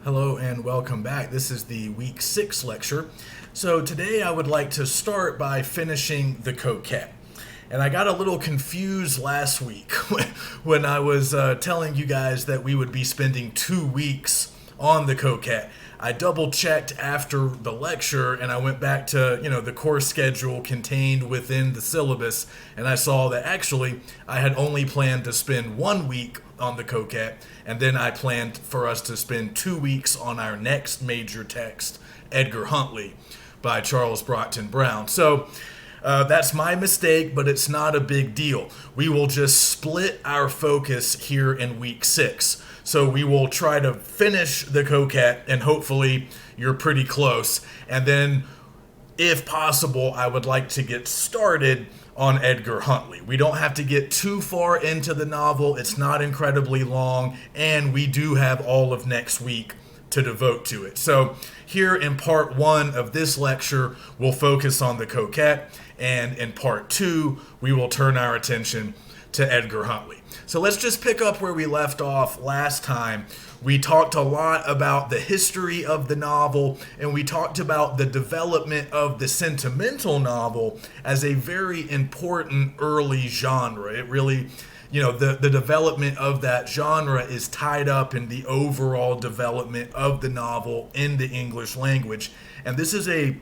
Hello and welcome back. This is the week 6 lecture. So today I would like to start by finishing the coquette. And I got a little confused last week when I was telling you guys that we would be spending 2 weeks on the coquette. I double checked after the lecture and I went back to, the course schedule contained within the syllabus, and I saw that actually I had only planned to spend 1 week on the coquette, and then I planned for us to spend 2 weeks on our next major text, Edgar Huntley by Charles Brockton Brown. So that's my mistake, but it's not a big deal. We will just split our focus here in week 6. So we will try to finish the coquette, and hopefully you're pretty close. And then, if possible, I would like to get started on Edgar Huntley. We don't have to get too far into the novel. It's not incredibly long, and we do have all of next week to devote to it. So here in part 1 of this lecture, we'll focus on the coquette, and in part 2, we will turn our attention to Edgar Huntley. So let's just pick up where we left off last time. We talked a lot about the history of the novel, and we talked about the development of the sentimental novel as a very important early genre. It really, the development of that genre is tied up in the overall development of the novel in the English language. And this is a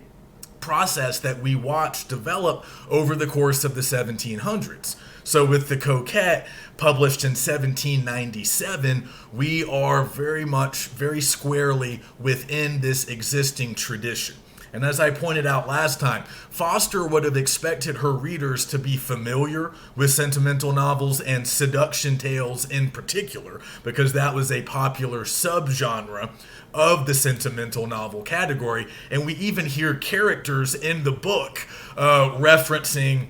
process that we watched develop over the course of the 1700s. So with the coquette, published in 1797, we are very squarely within this existing tradition. And as I pointed out last time, Foster would have expected her readers to be familiar with sentimental novels and seduction tales in particular, because that was a popular subgenre of the sentimental novel category. And we even hear characters in the book referencing,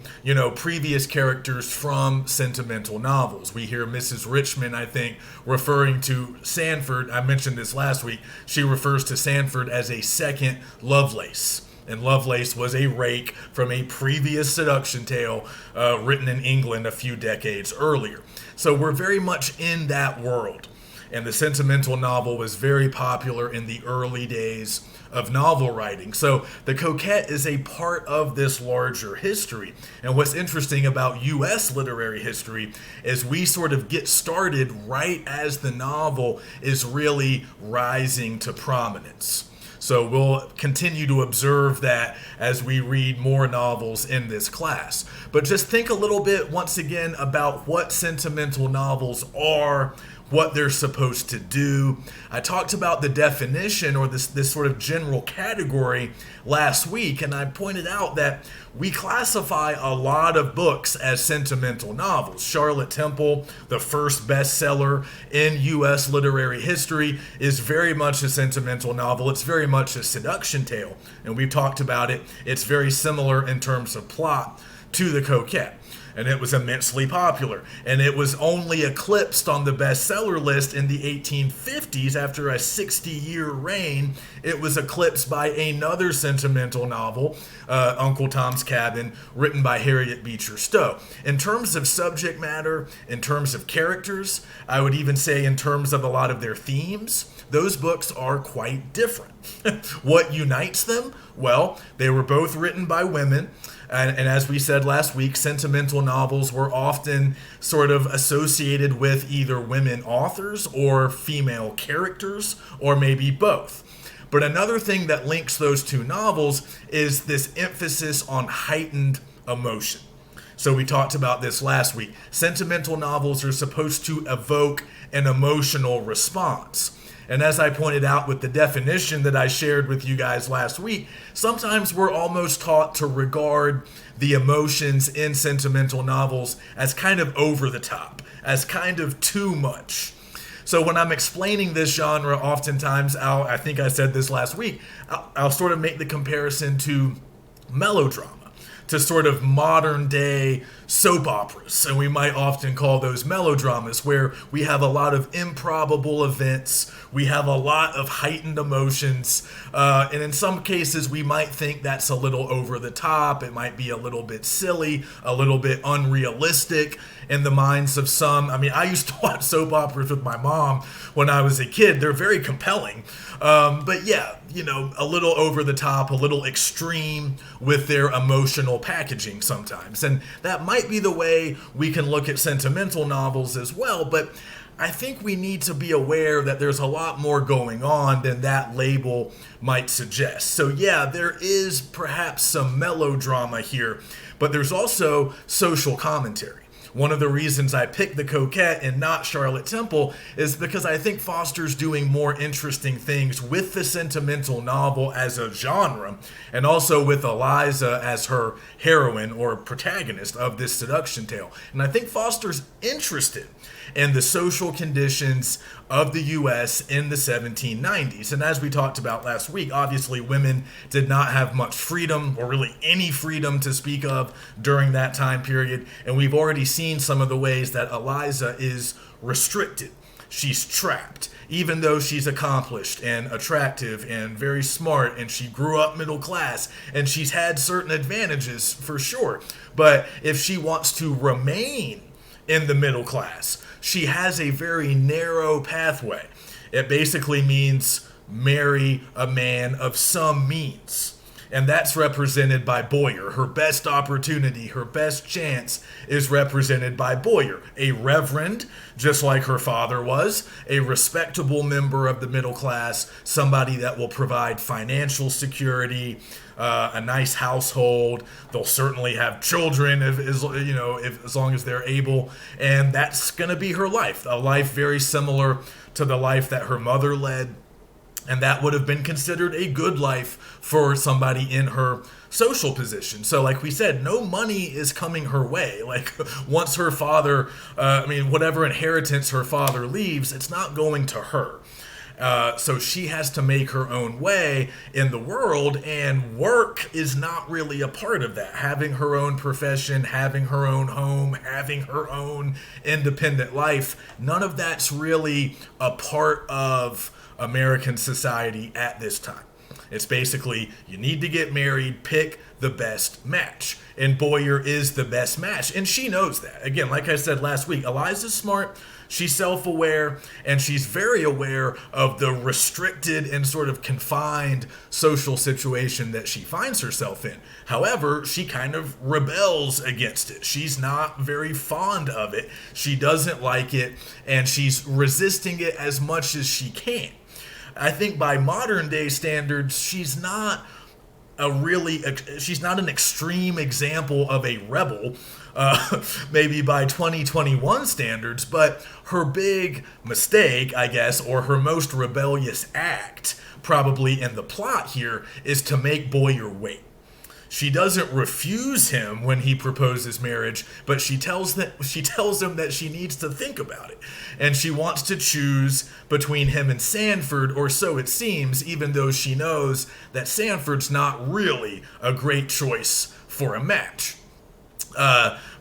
previous characters from sentimental novels. We hear Mrs. Richmond, I think, referring to Sanford. I mentioned this last week. She refers to Sanford as a second Lovelace. And Lovelace was a rake from a previous seduction tale written in England a few decades earlier. So we're very much in that world. And the sentimental novel was very popular in the early days of novel writing. So the coquette is a part of this larger history. And what's interesting about U.S. literary history is we sort of get started right as the novel is really rising to prominence. So we'll continue to observe that as we read more novels in this class. But just think a little bit, once again, about what sentimental novels are, what they're supposed to do. I talked about the definition, or this sort of general category, last week, and I pointed out that we classify a lot of books as sentimental novels. Charlotte Temple, the first bestseller in U.S. literary history, is very much a sentimental novel. It's very much a seduction tale, and we've talked about it. It's very similar in terms of plot to the coquette. And it was immensely popular. And it was only eclipsed on the bestseller list in the 1850s after a 60-year reign. It was eclipsed by another sentimental novel, Uncle Tom's Cabin, written by Harriet Beecher Stowe. In terms of subject matter, in terms of characters, I would even say in terms of a lot of their themes, those books are quite different. What unites them? Well, they were both written by women. And as we said last week, sentimental novels were often sort of associated with either women authors or female characters, or maybe both. But another thing that links those two novels is this emphasis on heightened emotion. So we talked about this last week. Sentimental novels are supposed to evoke an emotional response. And as I pointed out with the definition that I shared with you guys last week, sometimes we're almost taught to regard the emotions in sentimental novels as kind of over the top, as kind of too much. So when I'm explaining this genre, oftentimes, I think I said this last week, I'll sort of make the comparison to melodrama, to sort of modern day soap operas. And we might often call those melodramas, where we have a lot of improbable events, we have a lot of heightened emotions, and in some cases we might think that's a little over the top, it might be a little bit silly, a little bit unrealistic. in the minds of some. I mean, I used to watch soap operas with my mom when I was a kid. They're very compelling. But yeah, a little over the top, a little extreme with their emotional packaging sometimes. And that might be the way we can look at sentimental novels as well. But I think we need to be aware that there's a lot more going on than that label might suggest. So yeah, there is perhaps some melodrama here, but there's also social commentary. One of the reasons I picked The Coquette and not Charlotte Temple is because I think Foster's doing more interesting things with the sentimental novel as a genre, and also with Eliza as her heroine or protagonist of this seduction tale. And I think Foster's interested in the social conditions of the U.S. in the 1790s. And as we talked about last week, obviously women did not have much freedom, or really any freedom to speak of, during that time period. And we've already seen some of the ways that Eliza is restricted. She's trapped, even though she's accomplished and attractive and very smart, and she grew up middle class, and she's had certain advantages for sure. But if she wants to remain in the middle class, she has a very narrow pathway. It basically means marry a man of some means. And that's represented by Boyer. Her best opportunity, her best chance is represented by Boyer. A reverend, just like her father was, a respectable member of the middle class, somebody that will provide financial security, a nice household. They'll certainly have children if as long as they're able. And that's going to be her life, a life very similar to the life that her mother led. And that would have been considered a good life for somebody in her social position. So like we said, no money is coming her way. Like once her father, whatever inheritance her father leaves, it's not going to her. So she has to make her own way in the world, and work is not really a part of that. Having her own profession, having her own home, having her own independent life, none of that's really a part of American society at this time. It's basically, you need to get married, pick the best match. And Boyer is the best match. And she knows that. Again, like I said last week, Eliza's smart, she's self-aware, and she's very aware of the restricted and sort of confined social situation that she finds herself in. However, she kind of rebels against it. She's not very fond of it. She doesn't like it, and she's resisting it as much as she can. I think by modern day standards, she's not an extreme example of a rebel, maybe by 2021 standards, but her big mistake, I guess, or her most rebellious act, probably in the plot here, is to make Boyer wait. She doesn't refuse him when he proposes marriage, but she tells him that she needs to think about it. And she wants to choose between him and Sanford, or so it seems, even though she knows that Sanford's not really a great choice for a match.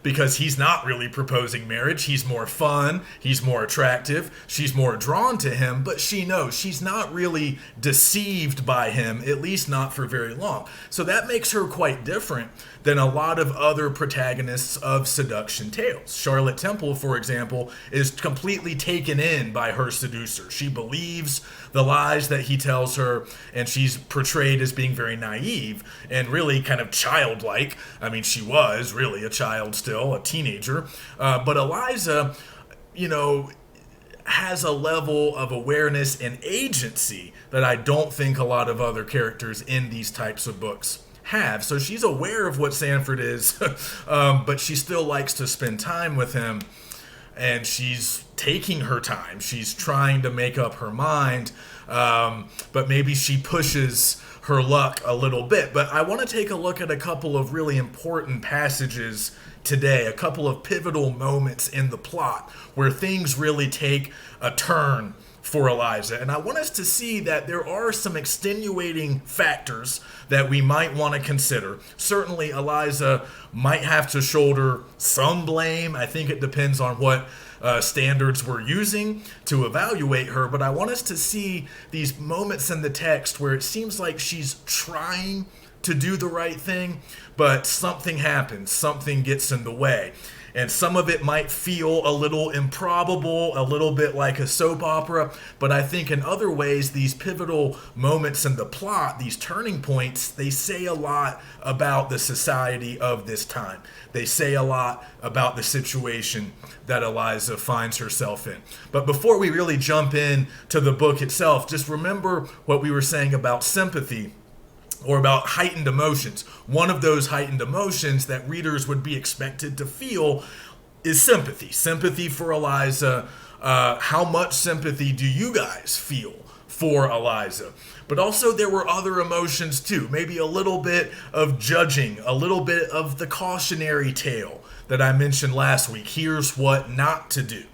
Because he's not really proposing marriage. He's more fun, he's more attractive, she's more drawn to him, but she knows she's not really deceived by him, at least not for very long. So that makes her quite different than a lot of other protagonists of seduction tales. Charlotte Temple, for example, is completely taken in by her seducer. She believes the lies that he tells her, and she's portrayed as being very naive and really kind of childlike. I mean, she was really a child still, a teenager. But Eliza, has a level of awareness and agency that I don't think a lot of other characters in these types of books have. So she's aware of what Sanford is, but she still likes to spend time with him, and she's taking her time. She's trying to make up her mind, but maybe she pushes her luck a little bit. But I want to take a look at a couple of really important passages today, a couple of pivotal moments in the plot where things really take a turn for Eliza. And I want us to see that there are some extenuating factors that we might want to consider. Certainly, Eliza might have to shoulder some blame. I think it depends on what standards we're using to evaluate her. But I want us to see these moments in the text where it seems like she's trying to do the right thing, but something happens, something gets in the way. And some of it might feel a little improbable, a little bit like a soap opera, but I think in other ways, these pivotal moments in the plot, these turning points, they say a lot about the society of this time. They say a lot about the situation that Eliza finds herself in. But before we really jump in to the book itself, just remember what we were saying about sympathy, or about heightened emotions. One of those heightened emotions that readers would be expected to feel is sympathy. Sympathy for Eliza. How much sympathy do you guys feel for Eliza? But also there were other emotions too. Maybe a little bit of judging, a little bit of the cautionary tale that I mentioned last week. Here's what not to do.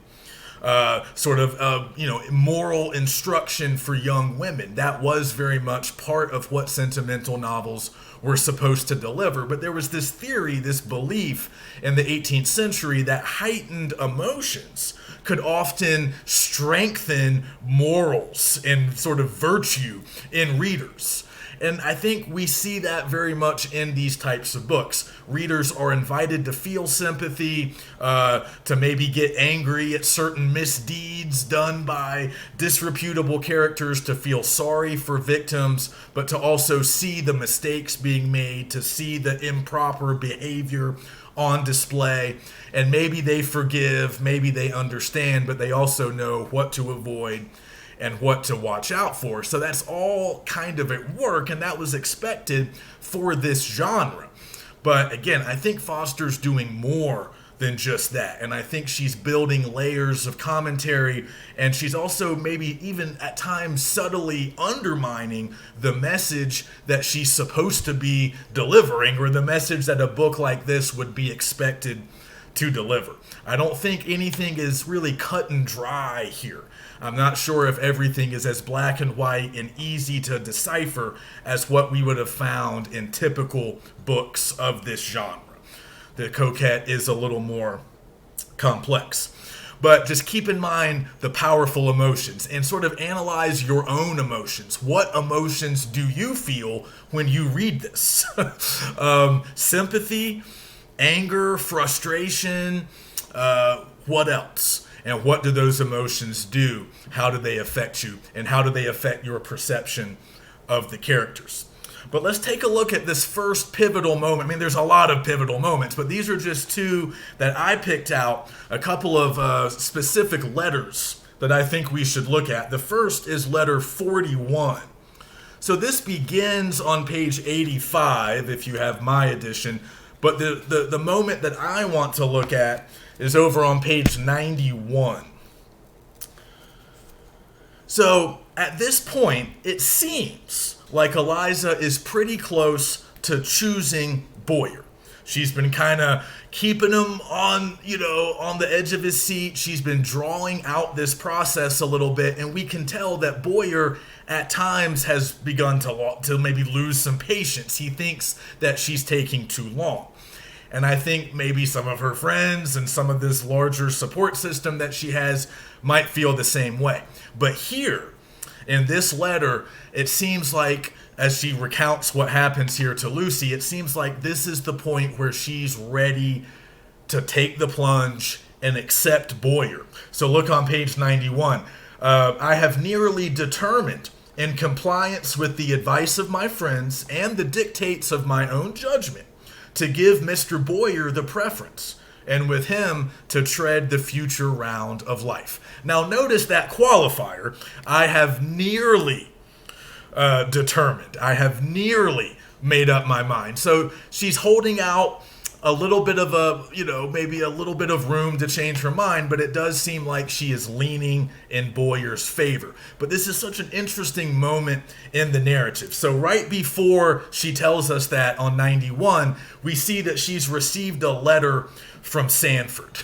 Moral instruction for young women. That was very much part of what sentimental novels were supposed to deliver. But there was this theory, this belief in the 18th century that heightened emotions could often strengthen morals and sort of virtue in readers. And I think we see that very much in these types of books. Readers are invited to feel sympathy, to maybe get angry at certain misdeeds done by disreputable characters, to feel sorry for victims, but to also see the mistakes being made, to see the improper behavior on display. And maybe they forgive, maybe they understand, but they also know what to avoid and what to watch out for. So that's all kind of at work, and that was expected for this genre. But again, I think Foster's doing more than just that, and I think she's building layers of commentary, and she's also maybe even at times subtly undermining the message that she's supposed to be delivering, or the message that a book like this would be expected to deliver. I don't think anything is really cut and dry here. I'm not sure if everything is as black and white and easy to decipher as what we would have found in typical books of this genre. The Coquette is a little more complex. But just keep in mind the powerful emotions and sort of analyze your own emotions. What emotions do you feel when you read this? Sympathy, anger, frustration, what else? And what do those emotions do? How do they affect you? And how do they affect your perception of the characters? But let's take a look at this first pivotal moment. I mean, there's a lot of pivotal moments, but these are just two that I picked out, a couple of specific letters that I think we should look at. The first is letter 41. So this begins on page 85, if you have my edition, but the moment that I want to look at is over on page 91. So at this point, it seems like Eliza is pretty close to choosing Boyer. She's been kind of keeping him on the edge of his seat. She's been drawing out this process a little bit, and we can tell that Boyer at times has begun to maybe lose some patience. He thinks that she's taking too long. And I think maybe some of her friends and some of this larger support system that she has might feel the same way. But here, in this letter, it seems like, as she recounts what happens here to Lucy, it seems like this is the point where she's ready to take the plunge and accept Boyer. So look on page 91. I have nearly determined, in compliance with the advice of my friends and the dictates of my own judgment, to give Mr. Boyer the preference, and with him to tread the future round of life. Now notice that qualifier, I have nearly determined. I have nearly made up my mind. So she's holding out a little bit of maybe a little bit of room to change her mind, but it does seem like she is leaning in Boyer's favor. But this is such an interesting moment in the narrative. So right before she tells us that on 91, we see that she's received a letter from Sanford.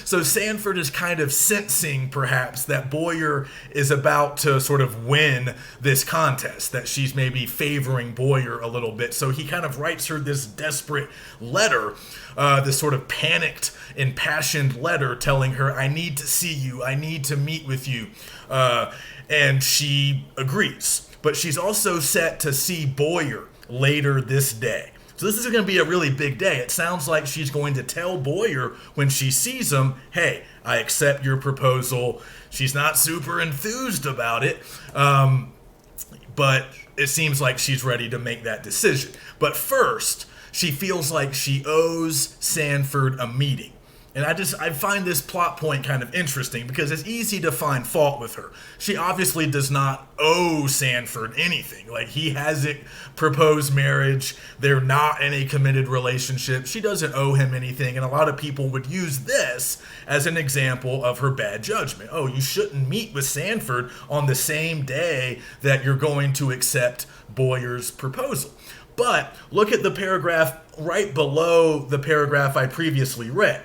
So Sanford is kind of sensing, perhaps, that Boyer is about to sort of win this contest, that she's maybe favoring Boyer a little bit. So he kind of writes her this desperate letter, this sort of panicked, impassioned letter telling her, I need to see you, I need to meet with you. And she agrees. But she's also set to see Boyer later this day. So this is going to be a really big day. It sounds like she's going to tell Boyer when she sees him, hey, I accept your proposal. She's not super enthused about it, but it seems like she's ready to make that decision. But first, she feels like she owes Sanford a meeting. And I find this plot point kind of interesting because it's easy to find fault with her. She obviously does not owe Sanford anything. Like, he hasn't proposed marriage. They're not in a committed relationship. She doesn't owe him anything. And a lot of people would use this as an example of her bad judgment. Oh, you shouldn't meet with Sanford on the same day that you're going to accept Boyer's proposal. But look at the paragraph right below the paragraph I previously read.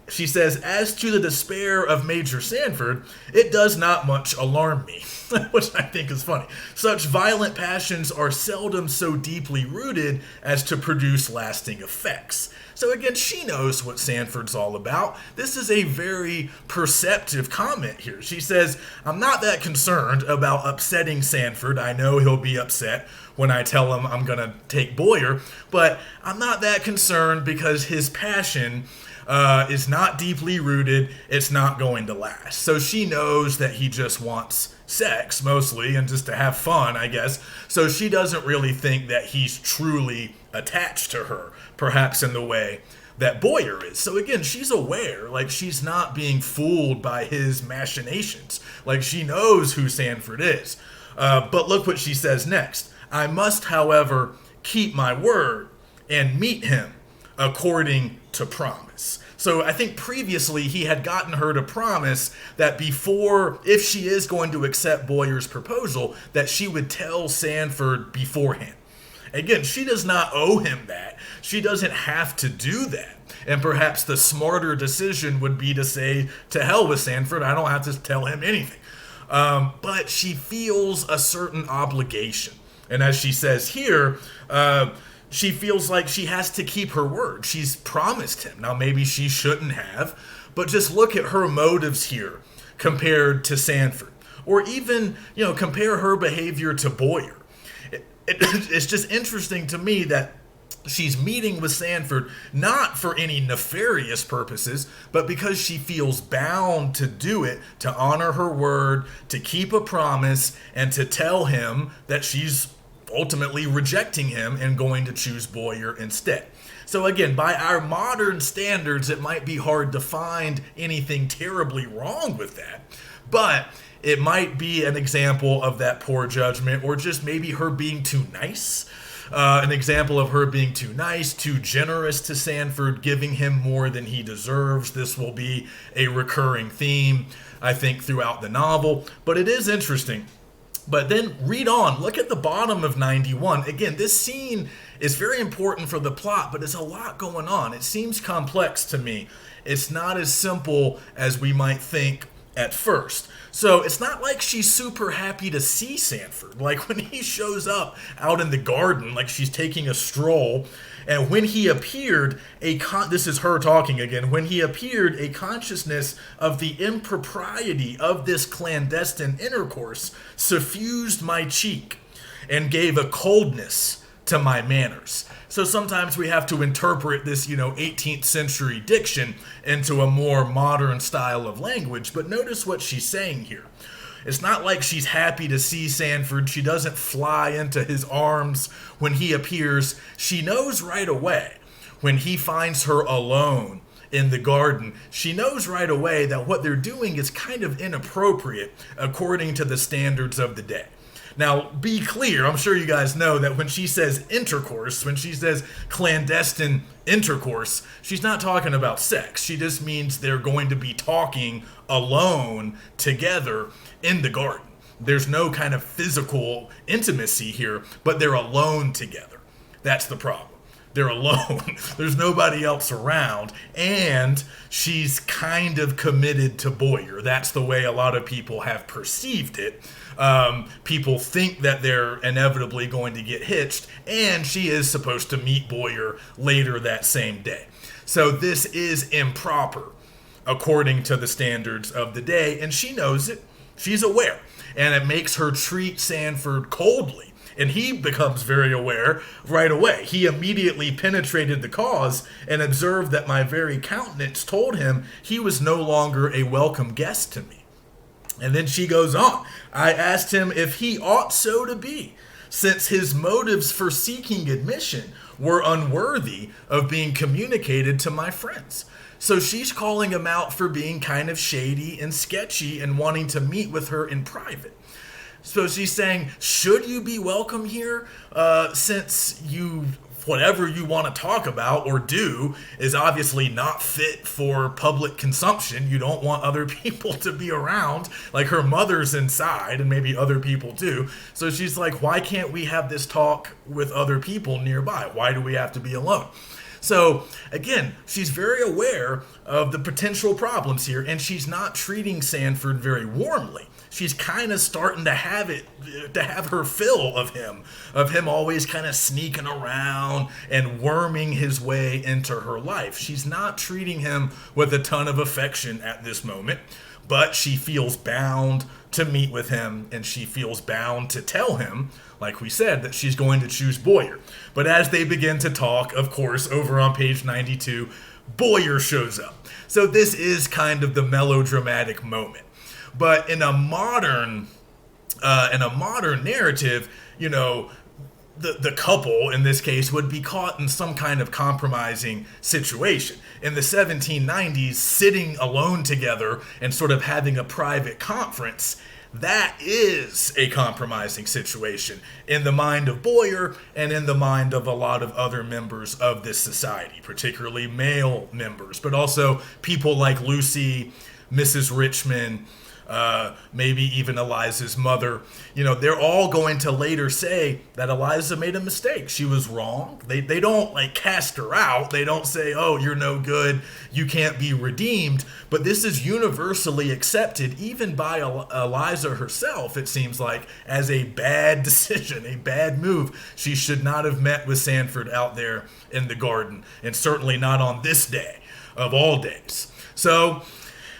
She says, as to the despair of Major Sanford, it does not much alarm me, which I think is funny. Such violent passions are seldom so deeply rooted as to produce lasting effects. So again, she knows what Sanford's all about. This is a very perceptive comment here. She says, I'm not that concerned about upsetting Sanford. I know he'll be upset when I tell him I'm going to take Boyer, but I'm not that concerned because his passion is not deeply rooted. It's not going to last. So she knows that he just wants sex mostly and just to have fun, I guess. So she doesn't really think that he's truly attached to her, perhaps in the way that Boyer is. So again, she's aware, like, she's not being fooled by his machinations. Like, she knows who Sanford is. But look what she says next. I must, however, keep my word and meet him according to promise. So I think previously he had gotten her to promise that before, if she is going to accept Boyer's proposal, that she would tell Sanford beforehand. Again, she does not owe him that. She doesn't have to do that. And perhaps the smarter decision would be to say, to hell with Sanford, I don't have to tell him anything. But she feels a certain obligation. And as she says here, she feels like she has to keep her word. She's promised him. Now, maybe she shouldn't have, but just look at her motives here compared to Sanford. Or even, compare her behavior to Boyer. It's just interesting to me that she's meeting with Sanford not for any nefarious purposes, but because she feels bound to do it, to honor her word, to keep a promise, and to tell him that she's ultimately rejecting him and going to choose Boyer instead. So again, by our modern standards, it might be hard to find anything terribly wrong with that, but it might be an example of that poor judgment, or just maybe her being too nice. An example of her being too nice, too generous to Sanford, giving him more than he deserves. This will be a recurring theme, I think, throughout the novel. But it is interesting. But then read on. Look at the bottom of 91. Again, this scene is very important for the plot, but there's a lot going on. It seems complex to me. It's not as simple as we might think at first. So it's not like she's super happy to see Sanford. Like, when he shows up out in the garden, like she's taking a stroll, and when he appeared, this is her talking again, when he appeared, a consciousness of the impropriety of this clandestine intercourse suffused my cheek and gave a coldness to my manners. So sometimes we have to interpret this, 18th century diction into a more modern style of language. But notice what she's saying here. It's not like she's happy to see Sanford. She doesn't fly into his arms when he appears. She knows right away when he finds her alone in the garden. She knows right away that what they're doing is kind of inappropriate according to the standards of the day. Now, be clear, I'm sure you guys know that when she says intercourse, when she says clandestine intercourse, she's not talking about sex. She just means they're going to be talking alone together in the garden. There's no kind of physical intimacy here, but they're alone together. That's the problem. They're alone. There's nobody else around. And she's kind of committed to Boyer. That's the way a lot of people have perceived it. People think that they're inevitably going to get hitched, and she is supposed to meet Boyer later that same day. So this is improper according to the standards of the day, and she knows it. She's aware, and it makes her treat Sanford coldly. And he becomes very aware right away. He immediately penetrated the cause and observed that my very countenance told him he was no longer a welcome guest to me. And then she goes on. I asked him if he ought so to be, since his motives for seeking admission were unworthy of being communicated to my friends. So she's calling him out for being kind of shady and sketchy and wanting to meet with her in private. So she's saying, should you be welcome here, since whatever you want to talk about or do is obviously not fit for public consumption. You don't want other people to be around. Like, her mother's inside and maybe other people too. So she's like, why can't we have this talk with other people nearby? Why do we have to be alone? So again, she's very aware of the potential problems here, and she's not treating Sanford very warmly. She's kind of starting to have her fill of him always kind of sneaking around and worming his way into her life. She's not treating him with a ton of affection at this moment, but she feels bound to meet with him, and she feels bound to tell him, like we said, that she's going to choose Boyer. But as they begin to talk, of course, over on page 92, Boyer shows up. So this is kind of the melodramatic moment. But in a modern narrative, the couple in this case would be caught in some kind of compromising situation. In the 1790s, sitting alone together and sort of having a private conference, that is a compromising situation in the mind of Boyer and in the mind of a lot of other members of this society, particularly male members, but also people like Lucy, Mrs. Richmond, maybe even Eliza's mother. They're all going to later say that Eliza made a mistake. She was wrong. They don't cast her out. They don't say, oh, you're no good, you can't be redeemed. But this is universally accepted, even by Eliza herself, it seems like, as a bad decision, a bad move. She should not have met with Sanford out there in the garden, and certainly not on this day of all days. So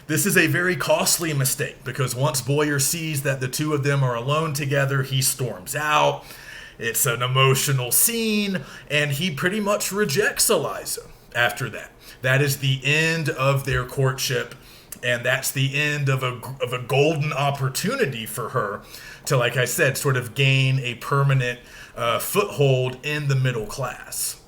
this is a very costly mistake, because once Boyer sees that the two of them are alone together, he storms out. It's an emotional scene, and he pretty much rejects Eliza after that. That is the end of their courtship, and that's the end of a golden opportunity for her to, like I said, sort of gain a permanent foothold in the middle class.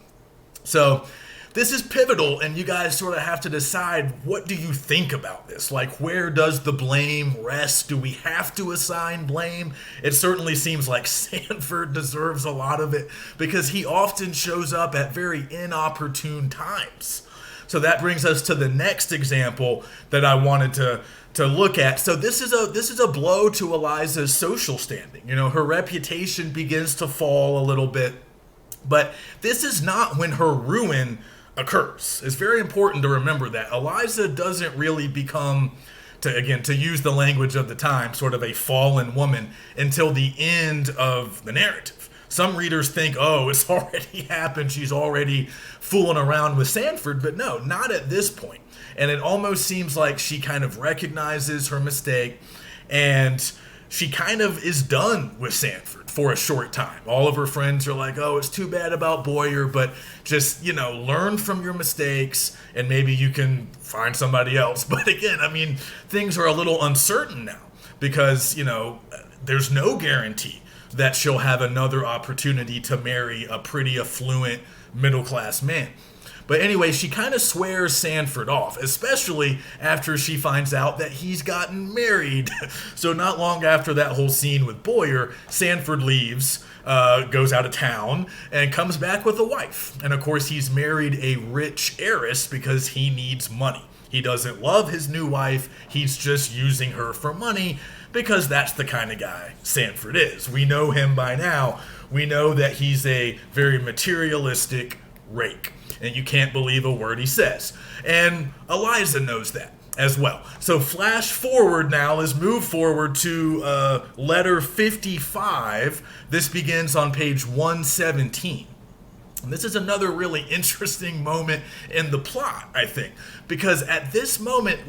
So this is pivotal, and you guys sort of have to decide, what do you think about this? Where does the blame rest? Do we have to assign blame? It certainly seems like Sanford deserves a lot of it, because he often shows up at very inopportune times. So that brings us to the next example that I wanted to look at. So this is a blow to Eliza's social standing. Her reputation begins to fall a little bit, but this is not when her ruin occurs. It's very important to remember that Eliza doesn't really become, to use the language of the time, sort of a fallen woman until the end of the narrative. Some readers think, oh, it's already happened, she's already fooling around with Sanford, but no, not at this point. And it almost seems like she kind of recognizes her mistake, and she kind of is done with Sanford for a short time. All of her friends are like, oh, it's too bad about Boyer, but just, learn from your mistakes and maybe you can find somebody else. But again, things are a little uncertain now, because, there's no guarantee that she'll have another opportunity to marry a pretty affluent middle-class man. But anyway, she kind of swears Sanford off, especially after she finds out that he's gotten married. So not long after that whole scene with Boyer, Sanford leaves, goes out of town, and comes back with a wife. And of course, he's married a rich heiress because he needs money. He doesn't love his new wife. He's just using her for money, because that's the kind of guy Sanford is. We know him by now. We know that he's a very materialistic rake, and you can't believe a word he says. And Eliza knows that as well. So flash forward now, let's move forward to letter 55. This begins on page 117. And this is another really interesting moment in the plot, I think, because at this moment,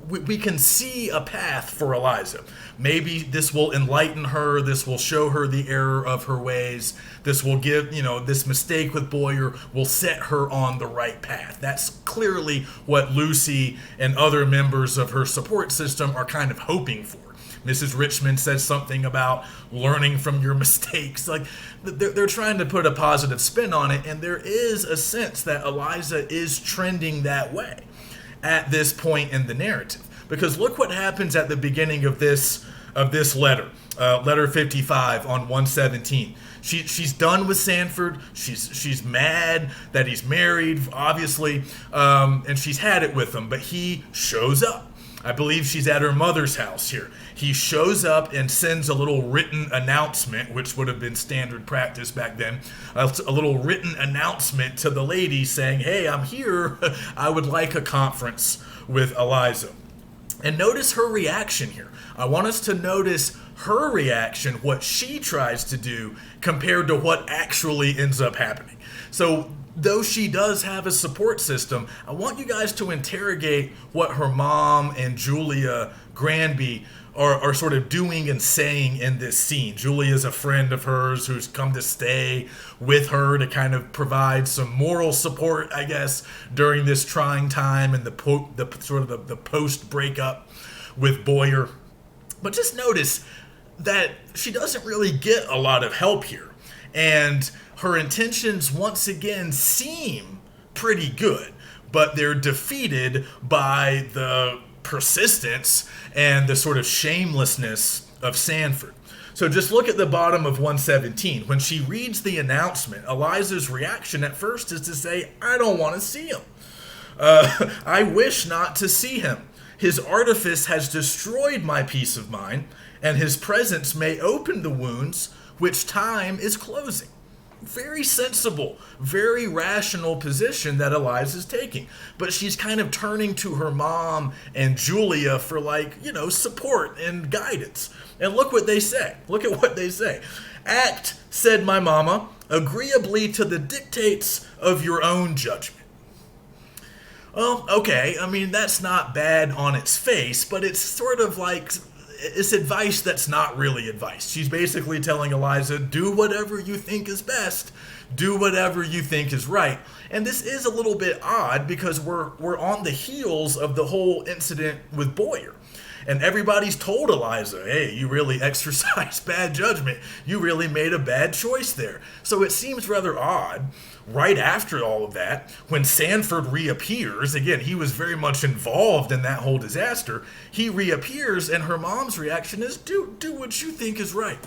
we can see a path for Eliza. Maybe this will enlighten her. This will show her the error of her ways. This will give, this mistake with Boyer will set her on the right path. That's clearly what Lucy and other members of her support system are kind of hoping for. Mrs. Richmond says something about learning from your mistakes. Like, they're trying to put a positive spin on it, and there is a sense that Eliza is trending that way at this point in the narrative. Because look what happens at the beginning of this letter, letter 55 on 117. She's done with Sanford. She's mad that he's married, obviously, and she's had it with him. But he shows up. I believe she's at her mother's house here. He shows up and sends a little written announcement, which would have been standard practice back then, a little written announcement to the lady saying, hey, I'm here. I would like a conference with Eliza. And notice her reaction here. I want us to notice her reaction, what she tries to do compared to what actually ends up happening. So though she does have a support system, I want you guys to interrogate what her mom and Julia Granby are sort of doing and saying in this scene. Julia's a friend of hers who's come to stay with her to kind of provide some moral support, I guess, during this trying time and the post breakup with Boyer. But just notice that she doesn't really get a lot of help here. And her intentions once again seem pretty good, but they're defeated by the persistence and the sort of shamelessness of Sanford. So just look at the bottom of 117. When she reads the announcement, Eliza's reaction at first is to say, I don't want to see him. I wish not to see him. His artifice has destroyed my peace of mind, and his presence may open the wounds which time is closing. Very sensible, very rational position that Eliza's taking. But she's kind of turning to her mom and Julia for support and guidance. And look what they say. Look at what they say. Act, said my mama, agreeably to the dictates of your own judgment. Well, okay, I mean, that's not bad on its face, but it's sort of like, it's advice that's not really advice. She's basically telling Eliza, do whatever you think is best. Do whatever you think is right. And this is a little bit odd because we're on the heels of the whole incident with Boyer. And everybody's told Eliza, hey, you really exercised bad judgment. You really made a bad choice there. So it seems rather odd, right after all of that, when Sanford reappears, again, he was very much involved in that whole disaster, he reappears and her mom's reaction is, do what you think is right.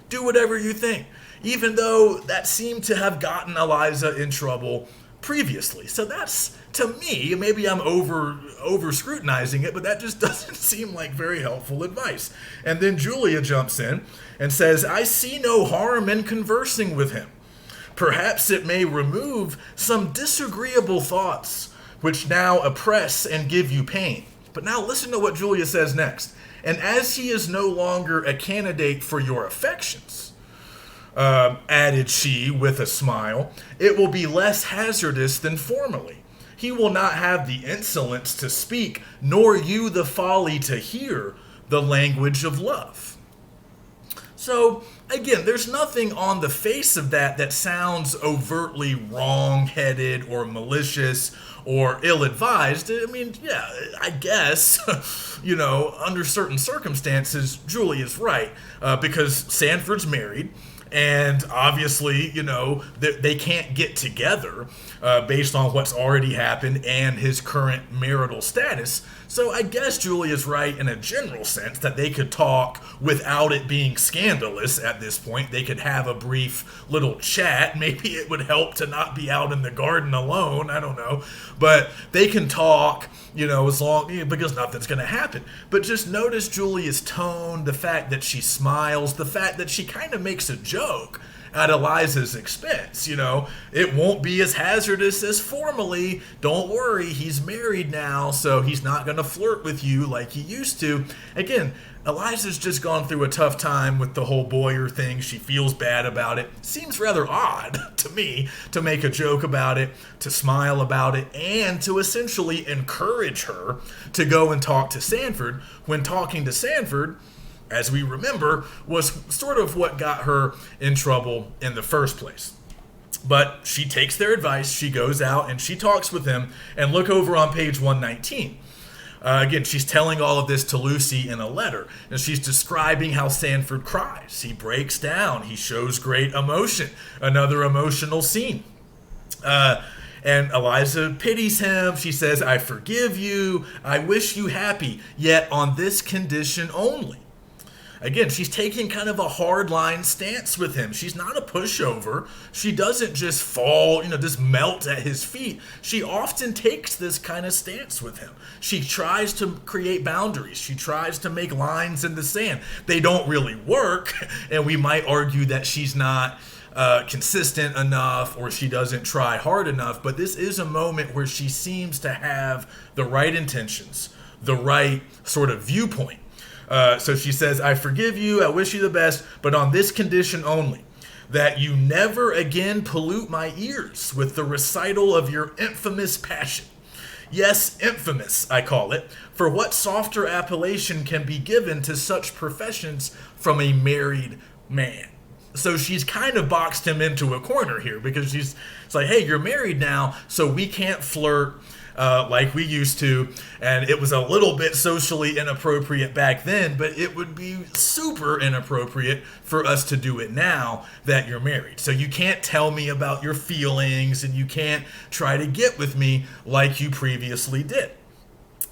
Do whatever you think. Even though that seemed to have gotten Eliza in trouble previously. So that's, to me, maybe I'm over scrutinizing it, but that just doesn't seem like very helpful advice. And then Julia jumps in and says, I see no harm in conversing with him. Perhaps it may remove some disagreeable thoughts which now oppress and give you pain. But now listen to what Julia says next. And as he is no longer a candidate for your affections, added she with a smile, it will be less hazardous than formerly. He will not have the insolence to speak, nor you the folly to hear the language of love. So, again, there's nothing on the face of that sounds overtly wrong-headed or malicious or ill-advised. I mean, yeah, I guess, under certain circumstances, Julia's right, because Sanford's married. And obviously, they can't get together based on what's already happened and his current marital status. So I guess Julia's right in a general sense that they could talk without it being scandalous at this point. They could have a brief little chat. Maybe it would help to not be out in the garden alone. I don't know. But they can talk, as long, because nothing's going to happen. But just notice Julia's tone, the fact that she smiles, the fact that she kind of makes a joke joke at Eliza's expense. It won't be as hazardous as formerly. Don't worry, he's married now, so he's not going to flirt with you like he used to. Again, Eliza's just gone through a tough time with the whole Boyer thing. She feels bad about it. Seems rather odd to me to make a joke about it, to smile about it, and to essentially encourage her to go and talk to Sanford when talking to Sanford, as we remember, was sort of what got her in trouble in the first place. But she takes their advice, she goes out and she talks with him, and look over on page 119. Again, she's telling all of this to Lucy in a letter, and she's describing how Sanford cries. He breaks down, he shows great emotion, another emotional scene. And Eliza pities him. She says, "I forgive you, I wish you happy, yet on this condition only." Again, she's taking kind of a hardline stance with him. She's not a pushover. She doesn't just fall, just melt at his feet. She often takes this kind of stance with him. She tries to create boundaries. She tries to make lines in the sand. They don't really work, and we might argue that she's not consistent enough or she doesn't try hard enough, but this is a moment where she seems to have the right intentions, the right sort of viewpoint. So she says, "I forgive you, I wish you the best, but on this condition only, that you never again pollute my ears with the recital of your infamous passion. Yes, infamous, I call it, for what softer appellation can be given to such professions from a married man?" So she's kind of boxed him into a corner here because it's like, hey, you're married now, so we can't flirt like we used to, and it was a little bit socially inappropriate back then, but it would be super inappropriate for us to do it now that you're married. So you can't tell me about your feelings, and you can't try to get with me like you previously did.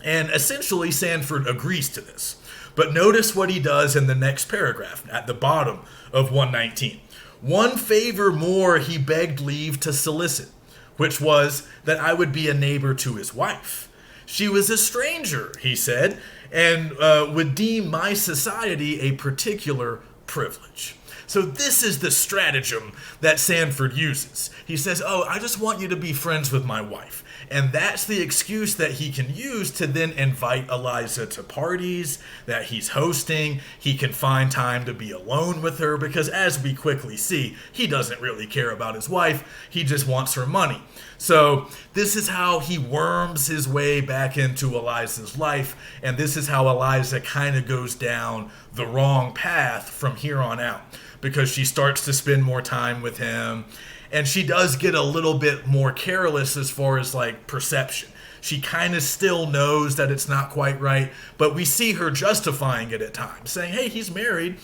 And essentially, Sanford agrees to this. But notice what he does in the next paragraph, at the bottom of 119. "One favor more he begged leave to solicit, which was that I would be a neighbor to his wife. She was a stranger," he said, "and would deem my society a particular privilege." So this is the stratagem that Sanford uses. He says, "Oh, I just want you to be friends with my wife." And that's the excuse that he can use to then invite Eliza to parties that he's hosting. He can find time to be alone with her because, as we quickly see, he doesn't really care about his wife. He just wants her money. So this is how he worms his way back into Eliza's life, and this is how Eliza kind of goes down the wrong path from here on out, because she starts to spend more time with him, and she does get a little bit more careless as far as like perception. She kind of still knows that it's not quite right, but we see her justifying it at times, saying, hey, he's married,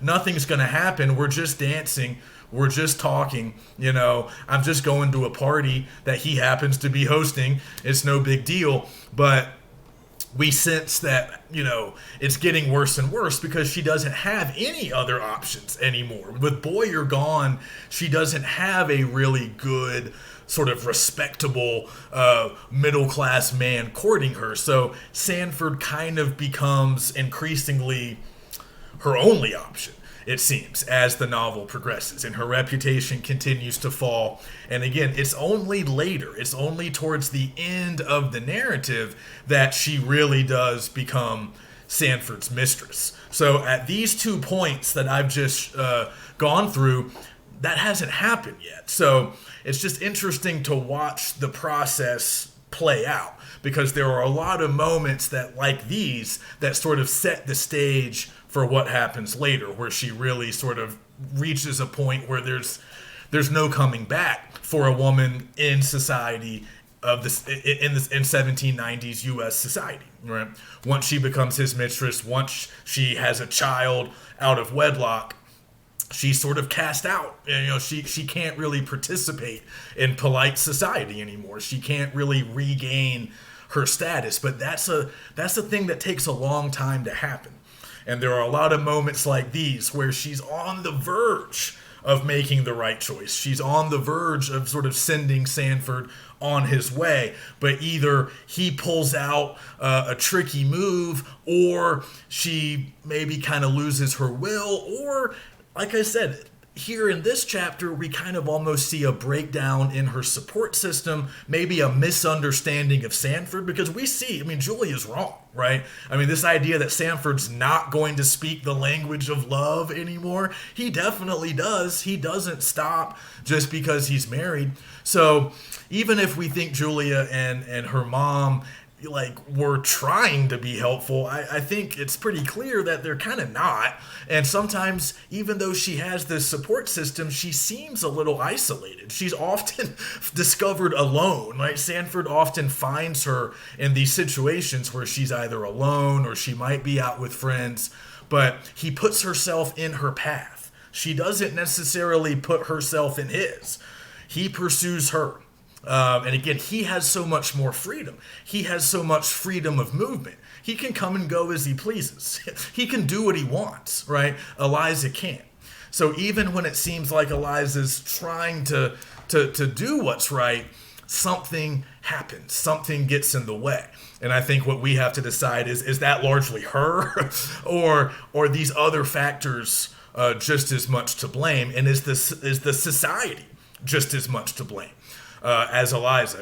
nothing's going to happen. We're just dancing. We're just talking, I'm just going to a party that he happens to be hosting. It's no big deal. But we sense that, it's getting worse and worse because she doesn't have any other options anymore. With Boyer gone, she doesn't have a really good, sort of respectable, middle-class man courting her. So Sanford kind of becomes increasingly her only option, it seems, as the novel progresses, and her reputation continues to fall. And again, it's only later, it's only towards the end of the narrative that she really does become Sanford's mistress. So at these 2 points that I've just gone through, that hasn't happened yet. So it's just interesting to watch the process play out, because there are a lot of moments that, like these, that sort of set the stage for what happens later, where she really sort of reaches a point where there's no coming back for a woman in society of this in 1790s U.S. society. Right? Once she becomes his mistress, once she has a child out of wedlock, she's sort of cast out. She can't really participate in polite society anymore. She can't really regain her status. But that's a thing that takes a long time to happen. And there are a lot of moments like these where she's on the verge of making the right choice. She's on the verge of sort of sending Sanford on his way, but either he pulls out a tricky move, or she maybe kind of loses her will, or like I said, here in this chapter, we kind of almost see a breakdown in her support system, maybe a misunderstanding of Sanford, because we see, I mean, Julia's wrong, right? I mean, this idea that Sanford's not going to speak the language of love anymore, he definitely does. He doesn't stop just because he's married. So even if we think Julia and her mom were trying to be helpful, I think it's pretty clear that they're kind of not. And sometimes, even though she has this support system, she seems a little isolated. She's often discovered alone, right? Sanford often finds her in these situations where she's either alone or she might be out with friends, but he puts herself in her path. She doesn't necessarily put herself in his. He pursues her. And again, he has so much more freedom. He has so much freedom of movement. He can come and go as he pleases. He can do what he wants, right? Eliza can't. So even when it seems like Eliza's trying to do what's right, something happens. Something gets in the way. And I think what we have to decide is that largely her or these other factors just as much to blame? And is the society just as much to blame? As Eliza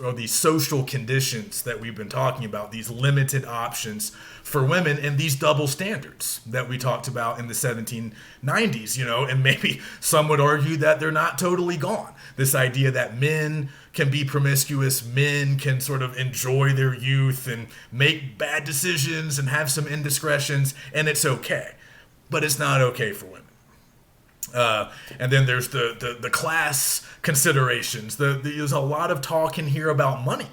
are these social conditions that we've been talking about, these limited options for women, and these double standards that we talked about in the 1790s, and maybe some would argue that they're not totally gone. This idea that men can be promiscuous, men can sort of enjoy their youth and make bad decisions and have some indiscretions, and it's okay. But it's not okay for women. And then there's the class considerations. There's a lot of talk in here about money.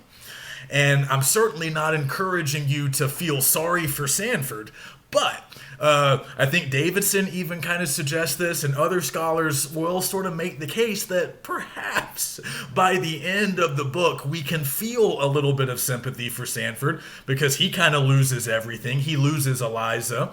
And I'm certainly not encouraging you to feel sorry for Sanford, but I think Davidson even kind of suggests this, and other scholars will sort of make the case that perhaps by the end of the book, we can feel a little bit of sympathy for Sanford because he kind of loses everything. He loses Eliza.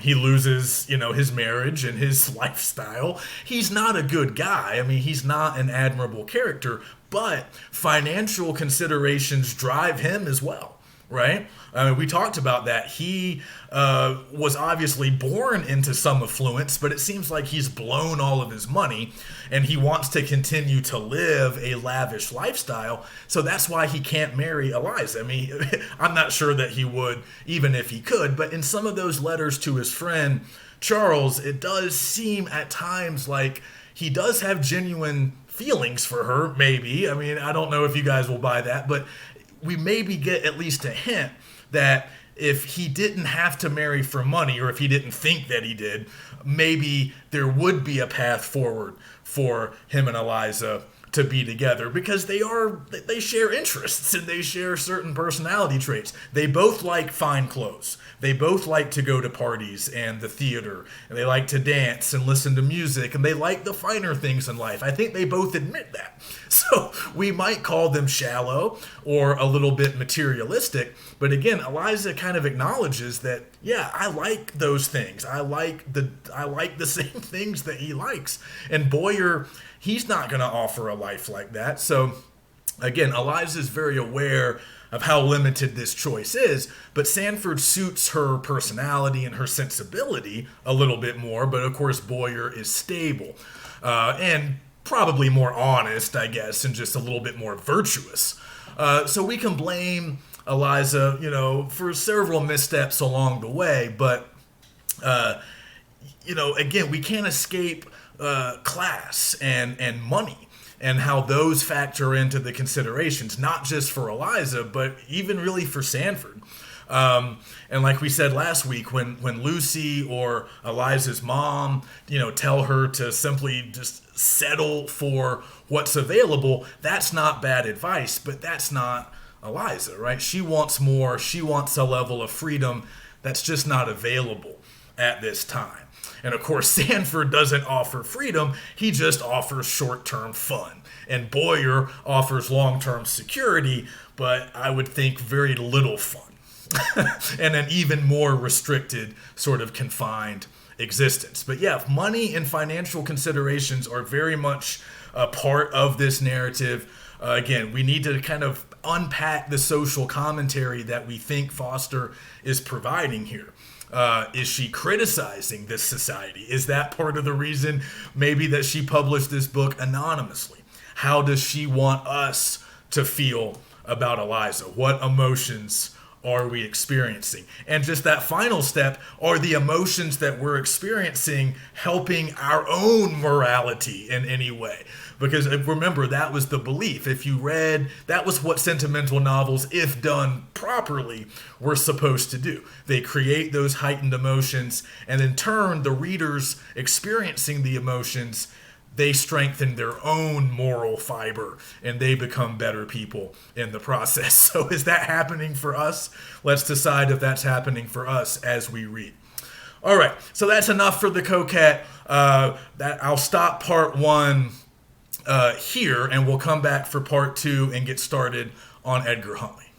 He loses, his marriage and his lifestyle. He's not a good guy. I mean, he's not an admirable character, but financial considerations drive him as well, right? I mean, we talked about that. He was obviously born into some affluence, but it seems like he's blown all of his money, and he wants to continue to live a lavish lifestyle. So that's why he can't marry Eliza. I mean, I'm not sure that he would, even if he could, but in some of those letters to his friend Charles, it does seem at times like he does have genuine feelings for her, maybe. I mean, I don't know if you guys will buy that, but we maybe get at least a hint that if he didn't have to marry for money, or if he didn't think that he did, maybe there would be a path forward for him and Eliza to be together, because they share interests and they share certain personality traits. They both like fine clothes. They both like to go to parties and the theater, and they like to dance and listen to music, and they like the finer things in life. I think they both admit that. So we might call them shallow or a little bit materialistic, but again, Eliza kind of acknowledges that, yeah, I like those things. I like the same things that he likes. And Boyer, he's not going to offer a life like that. So again, Eliza's very aware of how limited this choice is, but Sanford suits her personality and her sensibility a little bit more. But of course, Boyer is stable and probably more honest, I guess, and just a little bit more virtuous. So we can blame Eliza, for several missteps along the way, but again, we can't escape class and money and how those factor into the considerations, not just for Eliza, but even really for Sanford. And like we said last week, when Lucy or Eliza's mom, tell her to simply just settle for what's available, that's not bad advice, but that's not Eliza, right? She wants more. She wants a level of freedom that's just not available at this time. And of course, Sanford doesn't offer freedom. He just offers short-term fun. And Boyer offers long-term security, but I would think very little fun. And an even more restricted, sort of confined existence. But yeah, money and financial considerations are very much a part of this narrative. Again, we need to kind of unpack the social commentary that we think Foster is providing here. Is she criticizing this society? Is that part of the reason maybe that she published this book anonymously? How does she want us to feel about Eliza? What emotions are we experiencing? And just that final step, are the emotions that we're experiencing helping our own morality in any way? Because remember, that was the belief. If you read, that was what sentimental novels, if done properly, were supposed to do. They create those heightened emotions, and in turn, the readers experiencing the emotions, they strengthen their own moral fiber and they become better people in the process. So is that happening for us? Let's decide if that's happening for us as we read. All right, so that's enough for the coquette. I'll stop part one here, and we'll come back for part two and get started on Edgar Huntley.